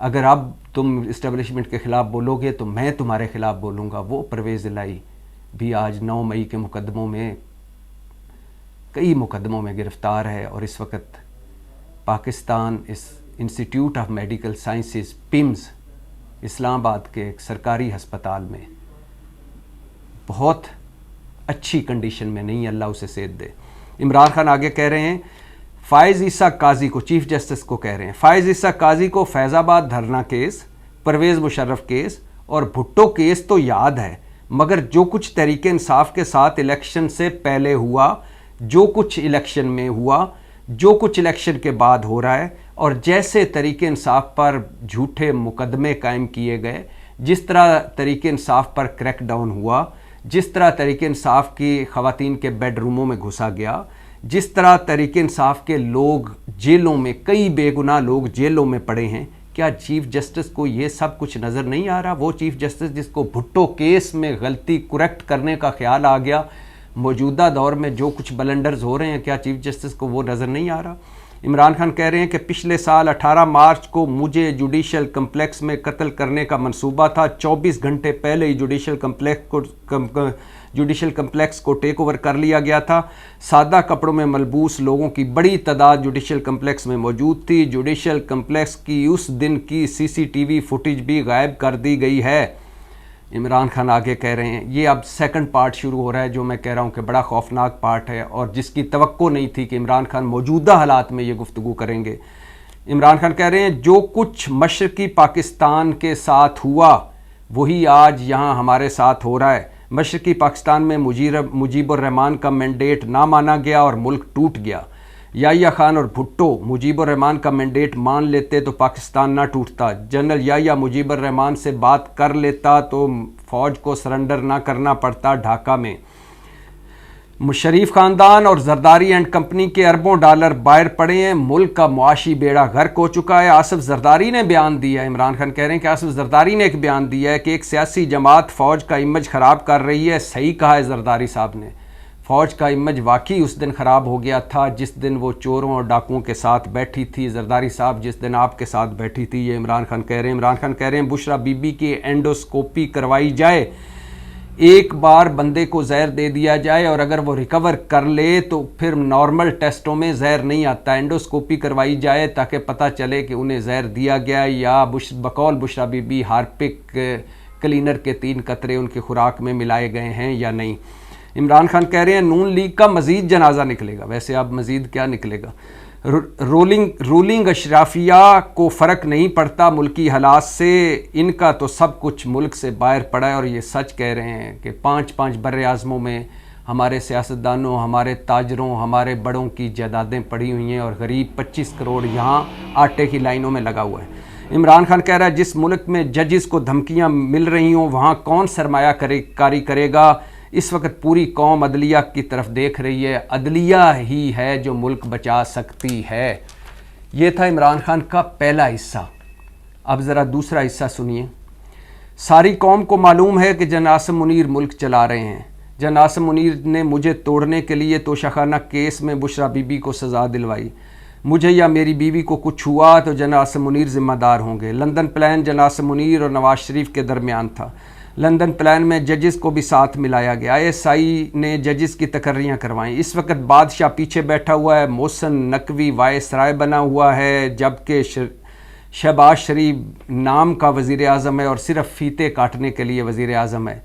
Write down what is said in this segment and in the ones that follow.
اگر اب تم اسٹیبلشمنٹ کے خلاف بولو گے تو میں تمہارے خلاف بولوں گا. وہ پرویز الہی بھی آج 9 مئی کے مقدموں میں کئی مقدموں میں گرفتار ہے، اور اس وقت Pakistan institute of medical sciences PIMS Islamabad کے ایک سرکاری ہسپتال میں بہت اچھی کنڈیشن میں نہیں. اللہ اسے صحت دے. عمران خان آگے کہہ رہے ہیں فائز عیسیٰ قاضی کو، چیف جسٹس کو کہہ رہے ہیں، فائز عیسیٰ قاضی کو فیض آباد دھرنا کیس، پرویز مشرف کیس اور بھٹو کیس تو یاد ہے، مگر جو کچھ تحریک انصاف کے ساتھ الیکشن سے پہلے ہوا، جو کچھ الیکشن میں ہوا، جو کچھ الیکشن کے بعد ہو رہا ہے، اور جیسے تحریک انصاف پر جھوٹے مقدمے قائم کیے گئے، جس طرح تحریک انصاف پر کریک ڈاؤن ہوا، جس طرح تحریک انصاف کی خواتین کے بیڈ روموں میں گھسا گیا، جس طرح تحریک انصاف کے لوگ جیلوں میں، کئی بے گناہ لوگ جیلوں میں پڑے ہیں، کیا چیف جسٹس کو یہ سب کچھ نظر نہیں آ رہا؟ وہ چیف جسٹس جس کو بھٹو کیس میں غلطی کریکٹ کرنے کا خیال آ گیا، موجودہ دور میں جو کچھ بلنڈرز ہو رہے ہیں، کیا چیف جسٹس کو وہ نظر نہیں آ رہا؟ عمران خان کہہ رہے ہیں کہ پچھلے سال 18 مارچ کو مجھے جوڈیشل کمپلیکس میں قتل کرنے کا منصوبہ تھا. 24 گھنٹے پہلے ہی جوڈیشل کمپلیکس کو ٹیک اوور کر لیا گیا تھا. سادہ کپڑوں میں ملبوس لوگوں کی بڑی تعداد جوڈیشل کمپلیکس میں موجود تھی. جوڈیشل کمپلیکس کی اس دن کی CCTV فوٹیج بھی غائب کر دی گئی ہے. عمران خان آگے کہہ رہے ہیں، یہ اب سیکنڈ پارٹ شروع ہو رہا ہے جو میں کہہ رہا ہوں کہ بڑا خوفناک پارٹ ہے، اور جس کی توقع نہیں تھی کہ عمران خان موجودہ حالات میں یہ گفتگو کریں گے. عمران خان کہہ رہے ہیں جو کچھ مشرقی پاکستان کے ساتھ ہوا وہی آج یہاں ہمارے ساتھ ہو رہا ہے. مشرقی پاکستان میں مجیب الرحمان کا مینڈیٹ نہ مانا گیا اور ملک ٹوٹ گیا. یحییٰ خان اور بھٹو مجیب الرحمان کا مینڈیٹ مان لیتے تو پاکستان نہ ٹوٹتا. جنرل یحییٰ مجیب الرحمان سے بات کر لیتا تو فوج کو سرنڈر نہ کرنا پڑتا ڈھاکہ میں. شریف خاندان اور زرداری اینڈ کمپنی کے اربوں ڈالر باہر پڑے ہیں، ملک کا معاشی بیڑا غرق ہو چکا ہے. آصف زرداری نے بیان دیا ہے، عمران خان کہہ رہے ہیں کہ آصف زرداری نے ایک بیان دیا ہے کہ ایک سیاسی جماعت فوج کا امیج خراب کر رہی ہے. صحیح کہا ہے زرداری صاحب نے، فوج کا امیج واقعی اس دن خراب ہو گیا تھا جس دن وہ چوروں اور ڈاکوؤں کے ساتھ بیٹھی تھی. زرداری صاحب جس دن آپ کے ساتھ بیٹھی تھی، یہ عمران خان کہہ رہے ہیں. عمران خان کہہ رہے ہیں بشرا بی بی کی اینڈوسکوپی کروائی جائے، ایک بار بندے کو زہر دے دیا جائے اور اگر وہ ریکور کر لے تو پھر نارمل ٹیسٹوں میں زہر نہیں آتا. اینڈوسکوپی کروائی جائے تاکہ پتہ چلے کہ انہیں زہر دیا گیا یا بقول بشرا بی بی ہارپک کلینر کے 3 قطرے ان کی خوراک میں ملائے گئے ہیں یا نہیں. عمران خان کہہ رہے ہیں نون لیگ کا مزید جنازہ نکلے گا. ویسے اب مزید کیا نکلے گا؟ رولنگ اشرافیہ کو فرق نہیں پڑتا ملکی حالات سے، ان کا تو سب کچھ ملک سے باہر پڑا ہے. اور یہ سچ کہہ رہے ہیں کہ 5 بر اعظموں میں ہمارے سیاستدانوں، ہمارے تاجروں، ہمارے بڑوں کی جائیدادیں پڑی ہوئی ہیں اور غریب 25 کروڑ یہاں آٹے کی لائنوں میں لگا ہوا ہے. عمران خان کہہ رہا ہے جس ملک میں ججز کو دھمکیاں مل رہی ہوں وہاں کون سرمایہ کاری کرے گا؟ اس وقت پوری قوم عدلیہ کی طرف دیکھ رہی ہے، عدلیہ ہی ہے جو ملک بچا سکتی ہے. یہ تھا عمران خان کا پہلا حصہ. اب ذرا دوسرا حصہ سنیے. ساری قوم کو معلوم ہے کہ جنرل عاصم منیر ملک چلا رہے ہیں. جنرل عاصم منیر نے مجھے توڑنے کے لیے توشہ خانہ کیس میں بشرا بی بی کو سزا دلوائی. مجھے یا میری بیوی کو کچھ ہوا تو جنرل عاصم منیر ذمہ دار ہوں گے. London plan general Asim Munir اور نواز شریف کے درمیان تھا. لندن پلان میں ججز کو بھی ساتھ ملایا گیا. ISI نے ججز کی تقرریاں کروائیں. اس وقت بادشاہ پیچھے بیٹھا ہوا ہے، محسن نقوی وائس رائے بنا ہوا ہے، جبکہ شہباز شریف نام کا وزیر اعظم ہے اور صرف فیتے کاٹنے کے لیے وزیر اعظم ہے.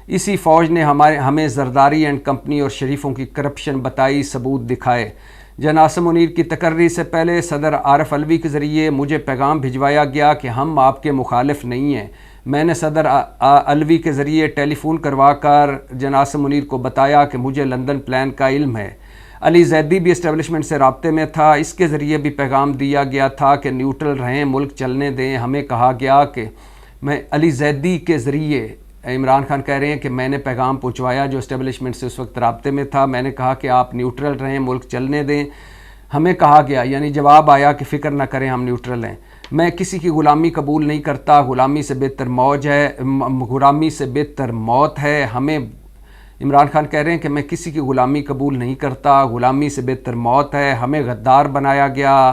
اسی فوج نے ہمیں زرداری اینڈ کمپنی اور شریفوں کی کرپشن بتائی، ثبوت دکھائے. جنرل عاصم منیر کی تقرری سے پہلے صدر عارف علوی کے ذریعے مجھے پیغام بھجوایا گیا کہ ہم آپ کے مخالف نہیں ہیں. میں نے صدر علوی کے ذریعے ٹیلی فون کروا کر جنرل عاصم منیر کو بتایا کہ مجھے لندن پلان کا علم ہے. علی زیدی بھی اسٹیبلشمنٹ سے رابطے میں تھا، اس کے ذریعے بھی پیغام دیا گیا تھا کہ نیوٹرل رہیں، ملک چلنے دیں. ہمیں کہا گیا کہ میں علی زیدی کے ذریعے، عمران خان کہہ رہے ہیں کہ میں نے پیغام پہنچوایا جو اسٹیبلشمنٹ سے اس وقت رابطے میں تھا. میں نے کہا کہ آپ نیوٹرل رہیں، ملک چلنے دیں. ہمیں کہا گیا، یعنی جواب آیا کہ فکر نہ کریں ہم نیوٹرل ہیں. میں کسی کی غلامی قبول نہیں کرتا، غلامی سے بہتر غلامی سے بہتر موت ہے. ہمیں عمران خان کہہ رہے ہیں کہ میں کسی کی غلامی قبول نہیں کرتا، غلامی سے بہتر موت ہے. ہمیں غدار بنایا گیا،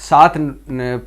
7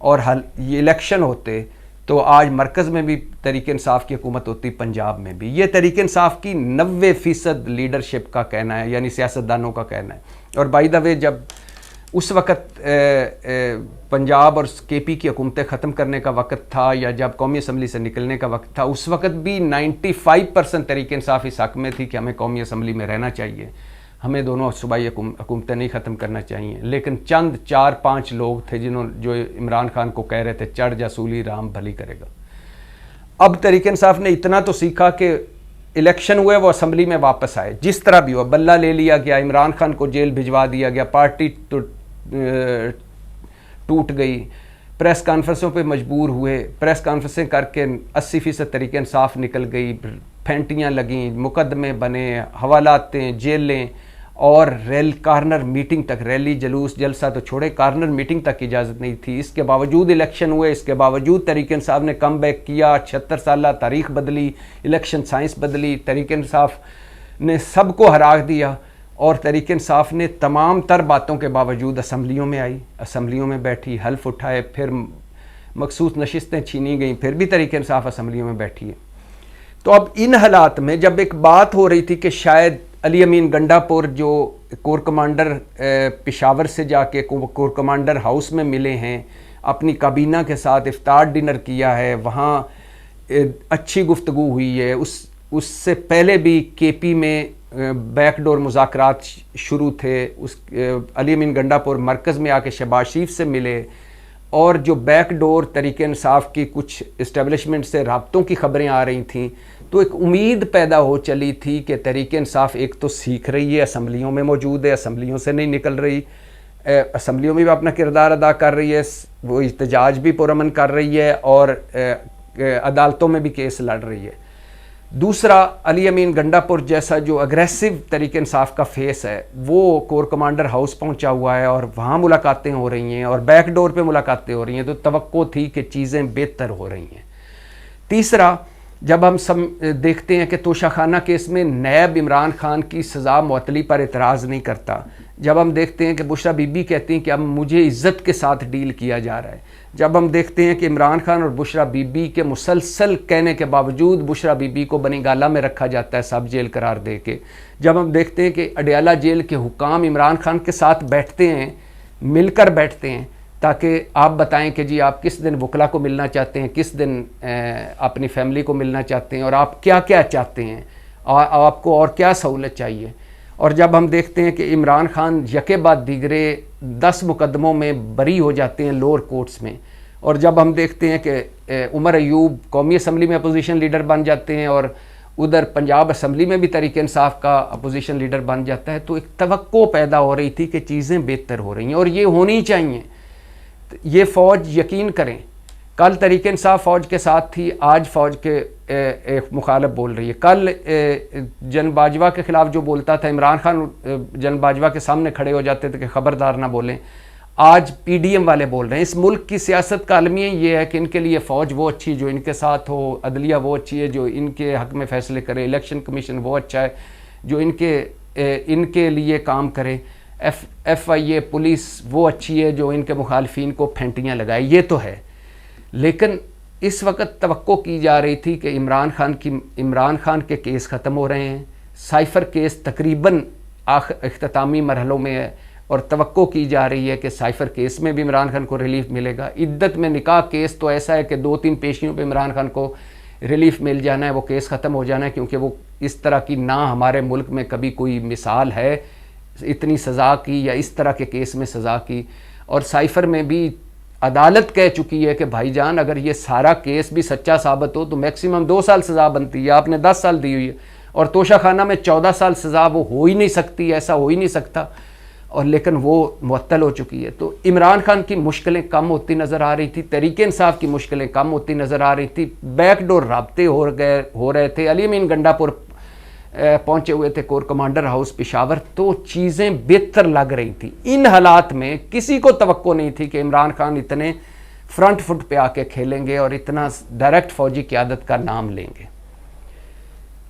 اور یہ الیکشن ہوتے تو آج مرکز میں بھی تحریک انصاف کی حکومت ہوتی، پنجاب میں بھی۔ یہ تحریک انصاف کی 90% لیڈرشپ کا کہنا ہے، یعنی سیاستدانوں کا کہنا ہے۔ اور بائی دا وے جب اس وقت پنجاب اور کے پی کی حکومتیں ختم کرنے کا وقت تھا، یا جب قومی اسمبلی سے نکلنے کا وقت تھا، اس وقت بھی 95% تحریک انصاف اس حق میں تھی کہ ہمیں قومی اسمبلی میں رہنا چاہیے، ہمیں دونوں صوبائی حکومتیں نہیں ختم کرنا چاہیے۔ لیکن چند 4-5 لوگ تھے جو عمران خان کو کہہ رہے تھے چڑھ جا سولی رام بھلی کرے گا۔ اب تحریک انصاف نے اتنا تو سیکھا کہ الیکشن ہوئے وہ اسمبلی میں واپس آئے، جس طرح بھی ہوا، بلہ لے لیا گیا، عمران خان کو جیل بھجوا دیا گیا، پارٹی ٹوٹ گئی، پریس کانفرنسوں پہ مجبور ہوئے، پریس کانفرنسیں کر کے 80% تحریک انصاف نکل گئی، پھینٹیاں لگیں، مقدمے بنے، حوالاتیں، جیلیں، اور کارنر میٹنگ تک، ریلی جلوس جلسہ تو چھوڑے، کارنر میٹنگ تک اجازت نہیں تھی۔ اس کے باوجود الیکشن ہوئے، اس کے باوجود تحریک انصاف نے کم بیک کیا، 76 سالہ تاریخ بدلی، الیکشن سائنس بدلی، تحریک انصاف نے سب کو ہرا دیا، اور تحریک انصاف نے تمام تر باتوں کے باوجود اسمبلیوں میں آئی، اسمبلیوں میں بیٹھی، حلف اٹھائے، پھر مخصوص نشستیں چھینی گئیں، پھر بھی تحریک انصاف اسمبلیوں میں بیٹھی ہے۔ تو اب ان حالات میں جب ایک بات ہو رہی تھی کہ شاید علی امین گنڈا پور جو کور کمانڈر پشاور سے جا کے کور کمانڈر ہاؤس میں ملے ہیں، اپنی کابینہ کے ساتھ افطار ڈنر کیا ہے، وہاں اچھی گفتگو ہوئی ہے، اس سے پہلے بھی کے پی میں بیک ڈور مذاکرات شروع تھے، علی امین گنڈا پور مرکز میں آ کے شہباز شریف سے ملے، اور جو بیک ڈور تحریک انصاف کی کچھ اسٹیبلشمنٹ سے رابطوں کی خبریں آ رہی تھیں، تو ایک امید پیدا ہو چلی تھی کہ تحریک انصاف ایک تو سیکھ رہی ہے، اسمبلیوں میں موجود ہے، اسمبلیوں سے نہیں نکل رہی، اسمبلیوں میں بھی اپنا کردار ادا کر رہی ہے، وہ احتجاج بھی پرامن کر رہی ہے، اور عدالتوں میں بھی کیس لڑ رہی ہے۔ دوسرا، علی امین گنڈا پور جیسا جو اگریسو تحریک انصاف کا فیس ہے، وہ کور کمانڈر ہاؤس پہنچا ہوا ہے، اور وہاں ملاقاتیں ہو رہی ہیں، اور بیک ڈور پہ ملاقاتیں ہو رہی ہیں، تو توقع تھی کہ چیزیں بہتر ہو رہی ہیں۔ تیسرا، جب ہم دیکھتے ہیں کہ توشہ خانہ کیس میں نیب عمران خان کی سزا معطلی پر اعتراض نہیں کرتا، جب ہم دیکھتے ہیں کہ بشرا بی بی کہتی ہیں کہ اب مجھے عزت کے ساتھ ڈیل کیا جا رہا ہے، جب ہم دیکھتے ہیں کہ عمران خان اور بشرا بی بی کے مسلسل کہنے کے باوجود بشرا بی بی کو بنی گالہ میں رکھا جاتا ہے سب جیل قرار دے کے، جب ہم دیکھتے ہیں کہ اڈیالہ جیل کے حکام عمران خان کے ساتھ بیٹھتے ہیں، مل کر بیٹھتے ہیں، تاکہ آپ بتائیں کہ جی آپ کس دن وکلا کو ملنا چاہتے ہیں، کس دن اپنی فیملی کو ملنا چاہتے ہیں، اور آپ کیا کیا چاہتے ہیں، آپ کو اور کیا سہولت چاہیے۔ اور جب ہم دیکھتے ہیں کہ عمران خان یکے بعد دیگرے 10 مقدموں میں بری ہو جاتے ہیں لوور کورٹس میں، اور جب ہم دیکھتے ہیں کہ عمر ایوب قومی اسمبلی میں اپوزیشن لیڈر بن جاتے ہیں، اور ادھر پنجاب اسمبلی میں بھی تحریک انصاف کا اپوزیشن لیڈر بن جاتا ہے، تو ایک توقع پیدا ہو رہی تھی کہ چیزیں بہتر ہو رہی ہیں، اور یہ ہونی چاہیے۔ یہ فوج یقین کریں، کل تحریک انصاف فوج کے ساتھ تھی، آج فوج کے ایک مخالف بول رہی ہے۔ کل جن باجوہ کے خلاف جو بولتا تھا عمران خان، جن باجوہ کے سامنے کھڑے ہو جاتے تھے کہ خبردار نہ بولیں، آج پی ڈی ایم والے بول رہے ہیں۔ اس ملک کی سیاست کا المیہ یہ ہے کہ ان کے لیے فوج وہ اچھی جو ان کے ساتھ ہو، عدلیہ وہ اچھی ہے جو ان کے حق میں فیصلے کرے، الیکشن کمیشن وہ اچھا ہے جو ان کے لیے کام کرے، ایف آئی اے پولیس وہ اچھی ہے جو ان کے مخالفین کو پھینٹیاں لگائے۔ یہ تو ہے، لیکن اس وقت توقع کی جا رہی تھی کہ عمران خان کے کیس ختم ہو رہے ہیں، سائفر کیس تقریباً اختتامی مرحلوں میں ہے، اور توقع کی جا رہی ہے کہ سائفر کیس میں بھی عمران خان کو ریلیف ملے گا۔ عدت میں نکاح کیس تو ایسا ہے کہ 2-3 پیشیوں پہ عمران خان کو ریلیف مل جانا ہے، وہ کیس ختم ہو جانا ہے، کیونکہ وہ اس طرح کی نہ ہمارے ملک میں کبھی کوئی مثال ہے اتنی سزا کی یا اس طرح کے کیس میں سزا کی۔ اور سائفر میں بھی عدالت کہہ چکی ہے کہ بھائی جان اگر یہ سارا کیس بھی سچا ثابت ہو تو میکسیمم 2 سال سزا بنتی ہے، آپ نے 10 سال دی ہوئی ہے، اور توشہ خانہ میں 14 سال سزا وہ ہو ہی نہیں سکتی، ایسا ہو ہی نہیں سکتا، اور لیکن وہ معطل ہو چکی ہے۔ تو عمران خان کی مشکلیں کم ہوتی نظر آ رہی تھی، تحریک انصاف کی مشکلیں کم ہوتی نظر آ رہی تھی، بیک ڈور رابطے ہو رہے تھے، علی امین گنڈا پور پہنچے ہوئے تھے کور کمانڈر ہاؤس پشاور، تو چیزیں بہتر لگ رہی تھیں۔ ان حالات میں کسی کو توقع نہیں تھی کہ عمران خان اتنے فرنٹ فٹ پہ آ کے کھیلیں گے اور اتنا ڈائریکٹ فوجی قیادت کا نام لیں گے۔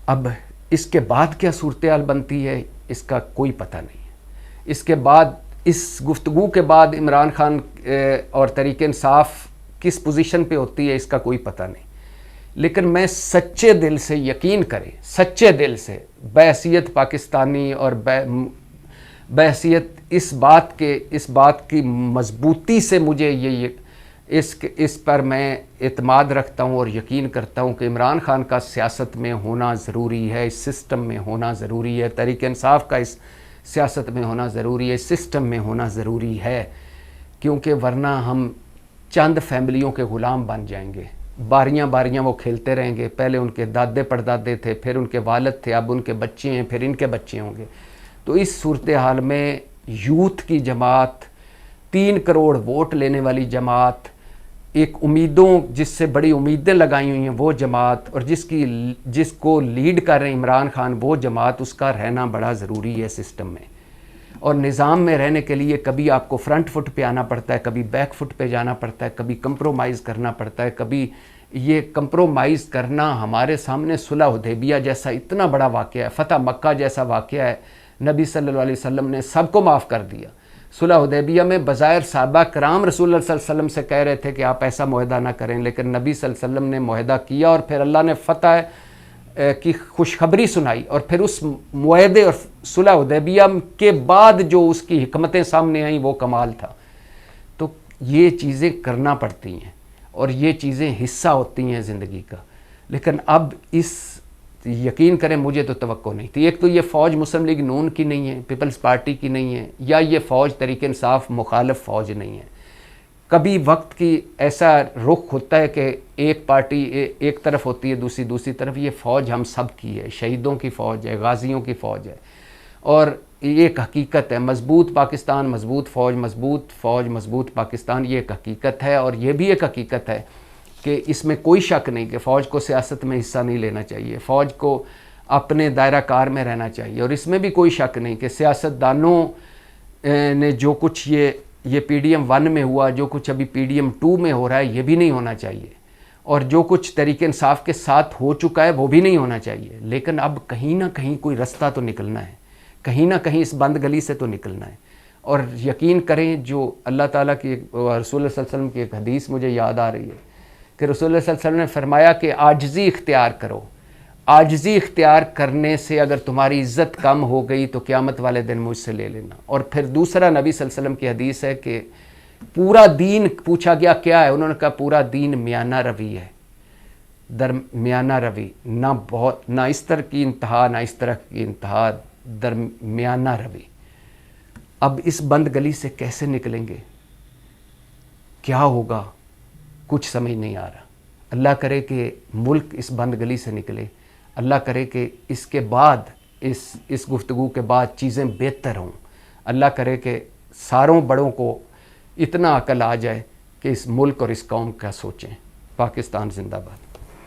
اب اس کے بعد کیا صورتحال بنتی ہے اس کا کوئی پتہ نہیں ہے۔ اس کے بعد اس گفتگو کے بعد عمران خان اور تحریک انصاف کس پوزیشن پہ ہوتی ہے اس کا کوئی پتہ نہیں، لیکن میں سچے دل سے یقین کریں، سچے دل سے بحیثیت پاکستانی اور بحیثیت اس بات کی مضبوطی سے مجھے اس پر میں اعتماد رکھتا ہوں اور یقین کرتا ہوں کہ عمران خان کا سیاست میں ہونا ضروری ہے، اس سسٹم میں ہونا ضروری ہے، تحریک انصاف کا اس سیاست میں ہونا ضروری ہے، اس سسٹم میں ہونا ضروری ہے، کیونکہ ورنہ ہم چند فیملیوں کے غلام بن جائیں گے، باریاں باریاں وہ کھیلتے رہیں گے، پہلے ان کے دادے پردادے تھے، پھر ان کے والد تھے، اب ان کے بچے ہیں، پھر ان کے بچے ہوں گے۔ تو اس صورتحال میں یوتھ کی جماعت، 3 کروڑ ووٹ لینے والی جماعت، ایک امیدوں جس سے بڑی امیدیں لگائی ہوئی ہیں وہ جماعت، اور جس کو لیڈ کر رہے ہیں عمران خان وہ جماعت، اس کا رہنا بڑا ضروری ہے سسٹم میں۔ اور نظام میں رہنے کے لیے کبھی آپ کو فرنٹ فٹ پہ آنا پڑتا ہے، کبھی بیک فٹ پہ جانا پڑتا ہے، کبھی کمپرومائز کرنا پڑتا ہے، کبھی یہ کمپرومائز کرنا ہمارے سامنے صلح حدیبیہ جیسا اتنا بڑا واقعہ ہے، فتح مکہ جیسا واقعہ ہے، نبی صلی اللہ علیہ وسلم نے سب کو معاف کر دیا۔ صلح حدیبیہ میں بظاہر صحابہ کرام رسول اللہ صلی اللہ علیہ وسلم سے کہہ رہے تھے کہ آپ ایسا معاہدہ نہ کریں، لیکن نبی صلی اللہ علیہ وسلم نے معاہدہ کیا، اور پھر اللہ نے فتح کی خوشخبری سنائی، اور پھر اس معاہدے اور صلح حدیبیہ کے بعد جو اس کی حکمتیں سامنے آئیں وہ کمال تھا۔ تو یہ چیزیں کرنا پڑتی ہیں اور یہ چیزیں حصہ ہوتی ہیں زندگی کا، لیکن اب اس یقین کریں مجھے تو توقع نہیں تھی۔ ایک تو یہ فوج مسلم لیگ نون کی نہیں ہے، پیپلز پارٹی کی نہیں ہے، یا یہ فوج تحریک انصاف مخالف فوج نہیں ہے۔ کبھی وقت کی ایسا رخ ہوتا ہے کہ ایک پارٹی ایک طرف ہوتی ہے، دوسری طرف۔ یہ فوج ہم سب کی ہے، شہیدوں کی فوج ہے، غازیوں کی فوج ہے، اور یہ ایک حقیقت ہے۔ مضبوط پاکستان، مضبوط فوج، مضبوط پاکستان، یہ ایک حقیقت ہے۔ اور یہ بھی ایک حقیقت ہے کہ اس میں کوئی شک نہیں کہ فوج کو سیاست میں حصہ نہیں لینا چاہیے، فوج کو اپنے دائرہ کار میں رہنا چاہیے، اور اس میں بھی کوئی شک نہیں کہ سیاستدانوں نے جو کچھ یہ پی ڈی ایم 1 میں ہوا، جو کچھ ابھی پی ڈی ایم 2 میں ہو رہا ہے، یہ بھی نہیں ہونا چاہیے، اور جو کچھ تحریک انصاف کے ساتھ ہو چکا ہے وہ بھی نہیں ہونا چاہیے۔ لیکن اب کہیں نہ کہیں کوئی رستہ تو نکلنا ہے، کہیں نہ کہیں اس بند گلی سے تو نکلنا ہے۔ اور یقین کریں، جو اللہ تعالیٰ کی رسول اللہ صلی اللہ علیہ وسلم کی ایک حدیث مجھے یاد آ رہی ہے کہ رسول اللہ صلی اللہ علیہ وسلم نے فرمایا کہ عاجزی اختیار کرو، عاجزی اختیار کرنے سے اگر تمہاری عزت کم ہو گئی تو قیامت والے دن مجھ سے لے لینا۔ اور پھر دوسرا نبی صلی اللہ علیہ وسلم کی حدیث ہے کہ پورا دین پوچھا گیا کیا ہے، انہوں نے کہا پورا دین میانہ روی ہے، درمیانہ روی، نہ اس طرح کی انتہا نہ اس طرح کی انتہا، درمیانہ روی۔ اب اس بند گلی سے کیسے نکلیں گے، کیا ہوگا، کچھ سمجھ نہیں آ رہا۔ اللہ کرے کہ ملک اس بند گلی سے نکلے، اللہ کرے کہ اس کے بعد اس گفتگو کے بعد چیزیں بہتر ہوں، اللہ کرے کہ ساروں بڑوں کو اتنا عقل آ جائے کہ اس ملک اور اس قوم کا سوچیں۔ پاکستان زندہ باد۔